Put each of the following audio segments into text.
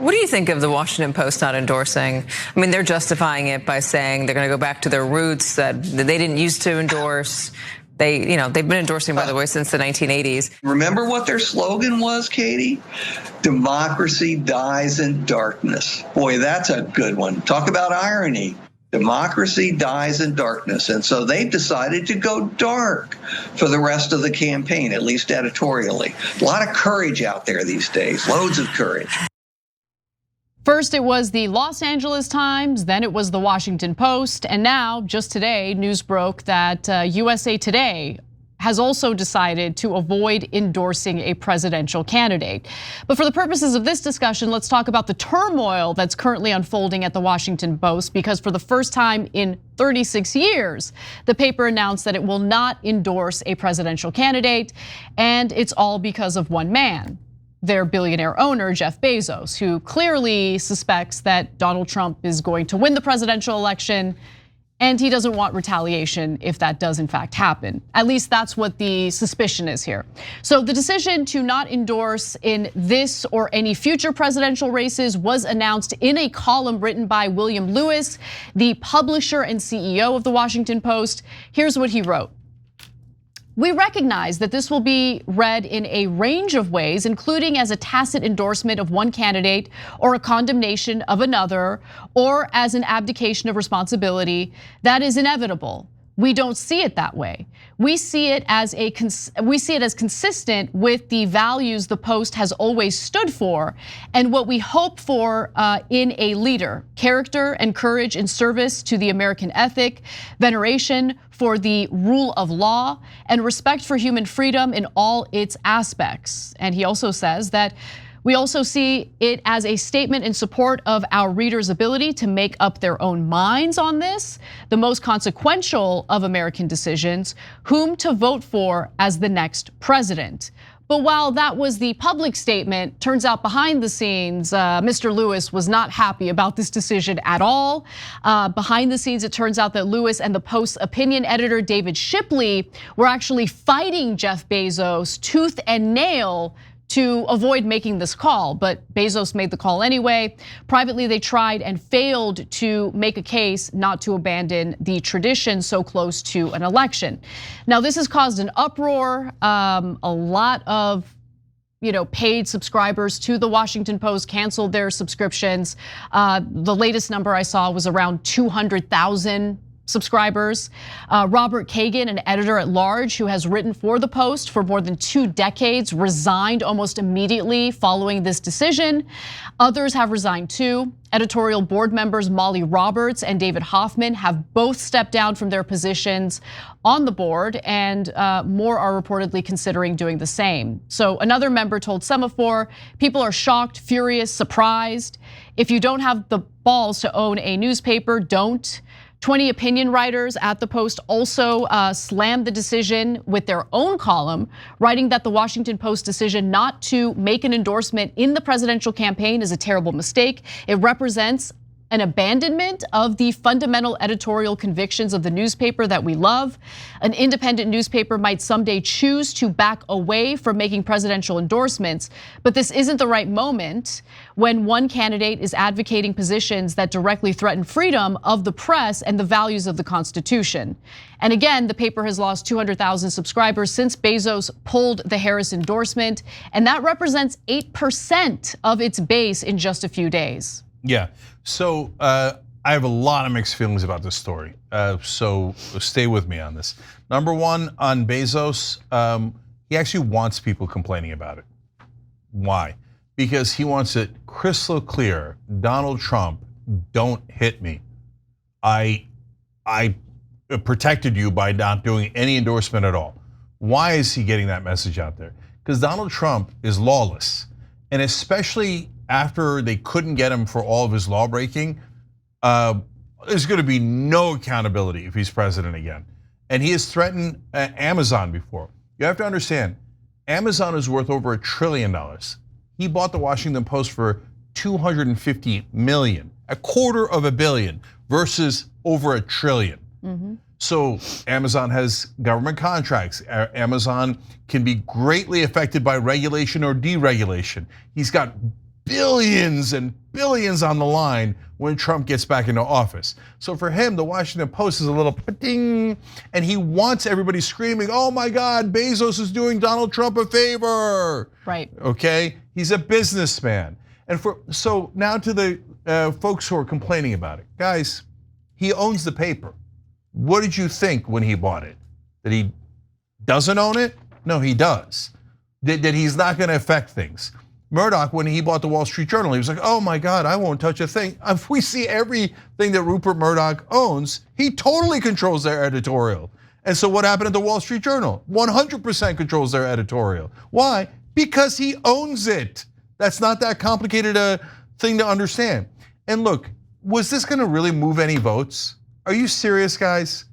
What do you think of the Washington Post not endorsing? I mean, they're justifying it by saying they're going to go back to their roots, that they didn't used to endorse. They've been endorsing, by the way, since the 1980s. Remember what their slogan was, Katie? Democracy dies in darkness. Boy, that's a good one. Talk about irony. Democracy dies in darkness. And so they've decided to go dark for the rest of the campaign, at least editorially. A lot of courage out there these days, loads of courage. First, it was the Los Angeles Times, then it was the Washington Post, and now, just today, news broke that USA Today has also decided to avoid endorsing a presidential candidate. But for the purposes of this discussion, let's talk about the turmoil that's currently unfolding at the Washington Post, because for the first time in 36 years, the paper announced that it will not endorse a presidential candidate, and it's all because of one man. Their billionaire owner, Jeff Bezos, who clearly suspects that Donald Trump is going to win the presidential election, and he doesn't want retaliation if that does in fact happen. At least that's what the suspicion is here. So the decision to not endorse in this or any future presidential races was announced in a column written by William Lewis, the publisher and CEO of the Washington Post. Here's what he wrote. We recognize that this will be read in a range of ways, including as a tacit endorsement of one candidate or a condemnation of another, or as an abdication of responsibility. That is inevitable. We don't see it that way. We see it as consistent with the values the Post has always stood for and what we hope for in a leader: character and courage in service to the American ethic, veneration for the rule of law, and respect for human freedom in all its aspects. And he also says that we also see it as a statement in support of our readers' ability to make up their own minds on this, the most consequential of American decisions, whom to vote for as the next president. But while that was the public statement, turns out behind the scenes, Mr. Lewis was not happy about this decision at all. Behind the scenes, it turns out that Lewis and the Post's opinion editor, David Shipley, were actually fighting Jeff Bezos tooth and nail to avoid making this call, but Bezos made the call anyway. Privately, they tried and failed to make a case not to abandon the tradition so close to an election. Now, this has caused an uproar. A lot of paid subscribers to the Washington Post canceled their subscriptions. The latest number I saw was around 200,000 subscribers. Robert Kagan, an editor at large who has written for the Post for more than 2 decades, resigned almost immediately following this decision. Others have resigned too. Editorial board members Molly Roberts and David Hoffman have both stepped down from their positions on the board, and more are reportedly considering doing the same. So another member told Semaphore, people are shocked, furious, surprised. If you don't have the balls to own a newspaper, don't. 20 opinion writers at the Post also slammed the decision with their own column, writing that the Washington Post decision not to make an endorsement in the presidential campaign is a terrible mistake. It represents an abandonment of the fundamental editorial convictions of the newspaper that we love. An independent newspaper might someday choose to back away from making presidential endorsements, but this isn't the right moment when one candidate is advocating positions that directly threaten freedom of the press and the values of the Constitution. And again, the paper has lost 200,000 subscribers since Bezos pulled the Harris endorsement, and that represents 8% of its base in just a few days. Yeah, so I have a lot of mixed feelings about this story. So stay with me on this. Number one, on Bezos, he actually wants people complaining about it. Why? Because he wants it crystal clear. Donald Trump, don't hit me. I protected you by not doing any endorsement at all. Why is he getting that message out there? Because Donald Trump is lawless, and especially after they couldn't get him for all of his law breaking, there's gonna be no accountability if he's president again. And he has threatened Amazon before. You have to understand, Amazon is worth over $1 trillion. He bought the Washington Post for 250 million, $250 million versus over $1 trillion. So Amazon has government contracts. Amazon can be greatly affected by regulation or deregulation. He's got billions and billions on the line when Trump gets back into office. So for him, the Washington Post is a little ding, and he wants everybody screaming, "Oh my God, Bezos is doing Donald Trump a favor." Right. Okay, he's a businessman. And so now to the folks who are complaining about it. Guys, he owns the paper. What did you think when he bought it? That he doesn't own it? No, he does. That he's not gonna affect things. Murdoch, when he bought the Wall Street Journal, he was like, "Oh my God, I won't touch a thing." If we see everything that Rupert Murdoch owns, he totally controls their editorial. And so what happened at the Wall Street Journal? 100% controls their editorial. Why? Because he owns it. That's not that complicated a thing to understand. And look, was this gonna really move any votes? Are you serious, guys?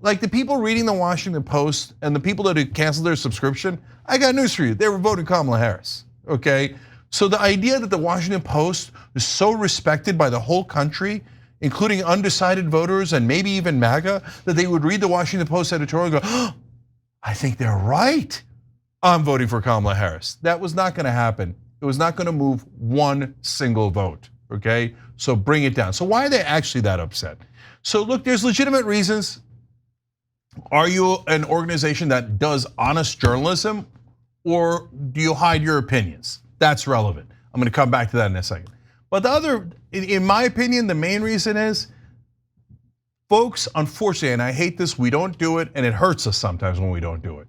Like the people reading the Washington Post and the people that had canceled their subscription, I got news for you, they were voting Kamala Harris. Okay, so the idea that the Washington Post is so respected by the whole country, including undecided voters and maybe even MAGA, that they would read the Washington Post editorial and go, "Oh, I think they're right. I'm voting for Kamala Harris." That was not gonna happen. It was not gonna move one single vote, okay? So bring it down. So why are they actually that upset? So look, there's legitimate reasons. Are you an organization that does honest journalism? Or do you hide your opinions? That's relevant. I'm gonna come back to that in a second. But the other, in my opinion, the main reason is, folks, unfortunately, and I hate this, we don't do it, and it hurts us sometimes when we don't do it.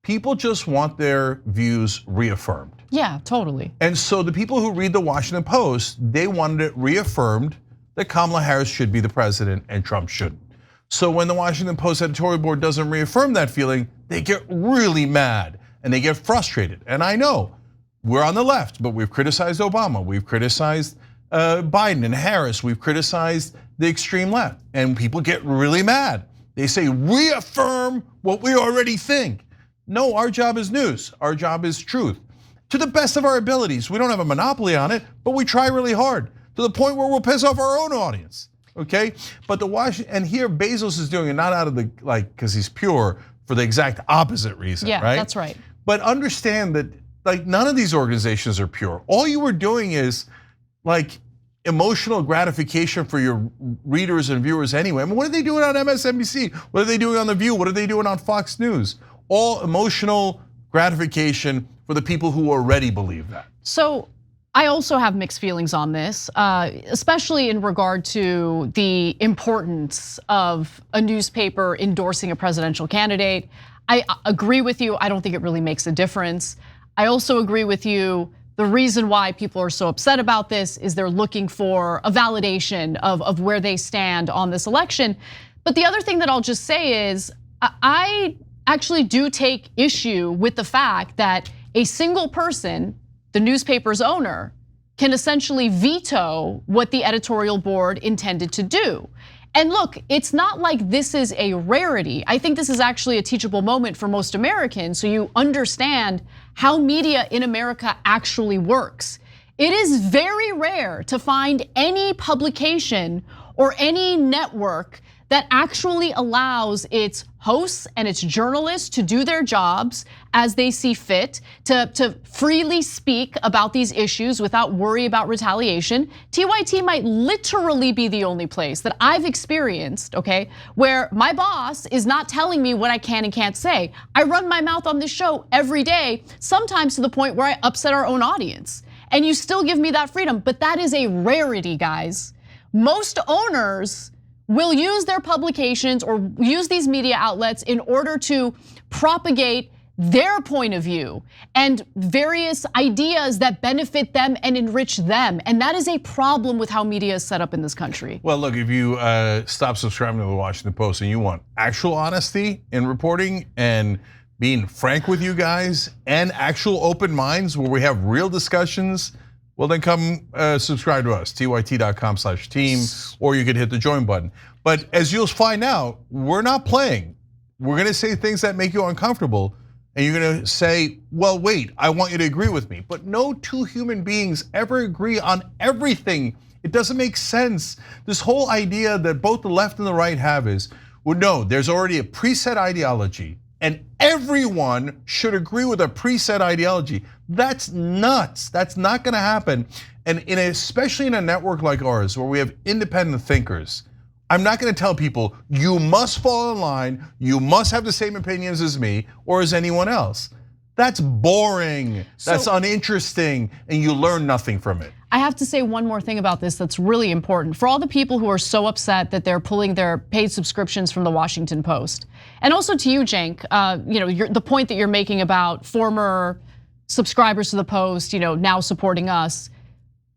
People just want their views reaffirmed. Yeah, totally. And so the people who read the Washington Post, they wanted it reaffirmed that Kamala Harris should be the president and Trump shouldn't. So when the Washington Post editorial board doesn't reaffirm that feeling, they get really mad. And they get frustrated. And I know we're on the left, but we've criticized Obama, we've criticized Biden and Harris, we've criticized the extreme left, and people get really mad. They say, reaffirm what we already think. No, our job is news, our job is truth. To the best of our abilities, we don't have a monopoly on it, but we try really hard, to the point where we'll piss off our own audience, okay? But and here Bezos is doing it not out of the, because he's pure, for the exact opposite reason, yeah, right? That's right. But understand that none of these organizations are pure. All you were doing is emotional gratification for your readers and viewers anyway. I mean, what are they doing on MSNBC? What are they doing on The View? What are they doing on Fox News? All emotional gratification for the people who already believe that. So I also have mixed feelings on this, especially in regard to the importance of a newspaper endorsing a presidential candidate. I agree with you, I don't think it really makes a difference. I also agree with you, the reason why people are so upset about this is they're looking for a validation of where they stand on this election. But the other thing that I'll just say is, I actually do take issue with the fact that a single person, the newspaper's owner, can essentially veto what the editorial board intended to do. And look, it's not like this is a rarity. I think this is actually a teachable moment for most Americans, so you understand how media in America actually works. It is very rare to find any publication or any network that actually allows its hosts and its journalists to do their jobs as they see fit, to freely speak about these issues without worry about retaliation. TYT might literally be the only place that I've experienced, okay, where my boss is not telling me what I can and can't say. I run my mouth on this show every day, sometimes to the point where I upset our own audience. And you still give me that freedom, but that is a rarity, guys. Most owners will use their publications or use these media outlets in order to propagate their point of view and various ideas that benefit them and enrich them. And that is a problem with how media is set up in this country. Well, look, if you stop subscribing to the Washington Post and you want actual honesty in reporting and being frank with you guys and actual open minds where we have real discussions, well, then come subscribe to us, tyt.com/team, or you could hit the join button. But as you'll find out, we're not playing. We're gonna say things that make you uncomfortable, and you're gonna say, well, wait, I want you to agree with me. But no two human beings ever agree on everything. It doesn't make sense. This whole idea that both the left and the right have is, well, no, there's already a preset ideology, and everyone should agree with a preset ideology. That's nuts. That's not gonna happen. And especially in a network like ours, where we have independent thinkers, I'm not gonna tell people, you must fall in line, you must have the same opinions as me or as anyone else. That's boring, that's uninteresting, and you learn nothing from it. I have to say one more thing about this that's really important. For all the people who are so upset that they're pulling their paid subscriptions from the Washington Post, and also to you, Cenk, the point that you're making about former subscribers to the Post, now supporting us.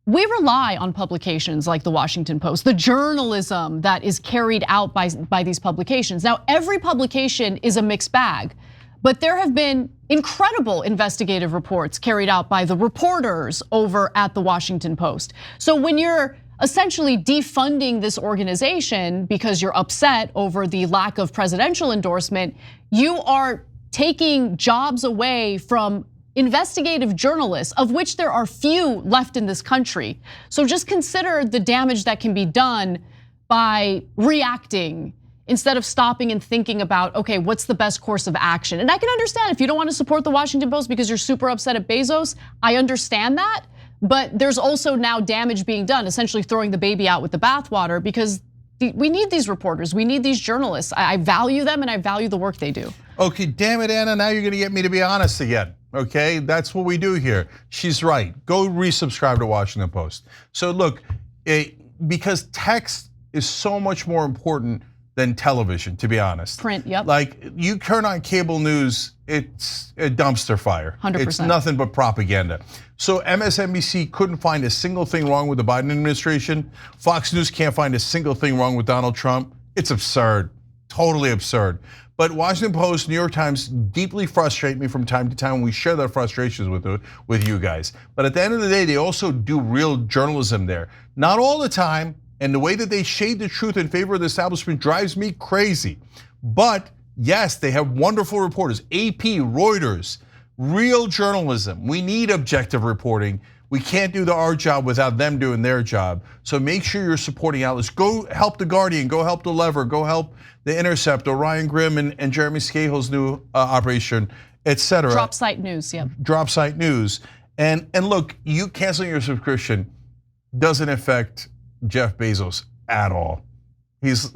We rely on publications like the Washington Post, the journalism that is carried out by these publications. Now, every publication is a mixed bag, but there have been incredible investigative reports carried out by the reporters over at the Washington Post. So when you're essentially defunding this organization because you're upset over the lack of presidential endorsement, you are taking jobs away from investigative journalists, of which there are few left in this country. So just consider the damage that can be done by reacting instead of stopping and thinking about, okay, what's the best course of action? And I can understand if you don't want to support the Washington Post because you're super upset at Bezos, I understand that. But there's also now damage being done, essentially throwing the baby out with the bathwater, because we need these reporters, we need these journalists. I value them and I value the work they do. Okay, damn it, Anna, now you're gonna get me to be honest again. Okay, that's what we do here. She's right, go resubscribe to Washington Post. So look, because text is so much more important than television, to be honest. Print, yep. Like you turn on cable news, it's a dumpster fire. 100%. It's nothing but propaganda. So MSNBC couldn't find a single thing wrong with the Biden administration. Fox News can't find a single thing wrong with Donald Trump. It's absurd, totally absurd. But Washington Post, New York Times deeply frustrate me from time to time. We share their frustrations with you guys. But at the end of the day, they also do real journalism there. Not all the time, and the way that they shade the truth in favor of the establishment drives me crazy. But yes, they have wonderful reporters, AP, Reuters, real journalism. We need objective reporting. We can't do our job without them doing their job. So make sure you're supporting outlets. Go help The Guardian, go help The Lever, go help The Intercept, Orion Grimm and Jeremy Scahill's new operation, etc. Drop site news, yeah. Drop site news. And look, you canceling your subscription doesn't affect Jeff Bezos at all. He's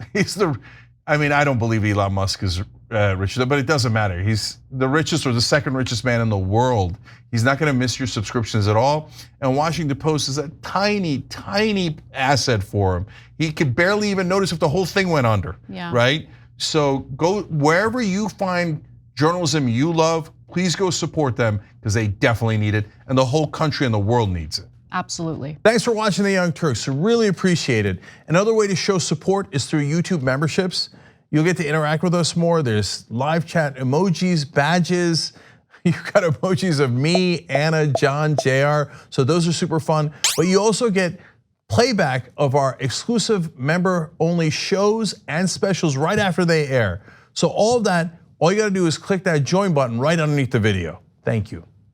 I don't believe Elon Musk is rich, but it doesn't matter. He's the richest or the second richest man in the world. He's not gonna miss your subscriptions at all. And Washington Post is a tiny, tiny asset for him. He could barely even notice if the whole thing went under, right? So go wherever you find journalism you love, please go support them because they definitely need it and the whole country and the world needs it. Absolutely. Thanks for watching The Young Turks, really appreciate it. Another way to show support is through YouTube memberships. You'll get to interact with us more. There's live chat emojis, badges. You've got emojis of me, Anna, John, JR. So those are super fun. But you also get playback of our exclusive member-only shows and specials right after they air. So all of that, all you gotta do is click that join button right underneath the video. Thank you.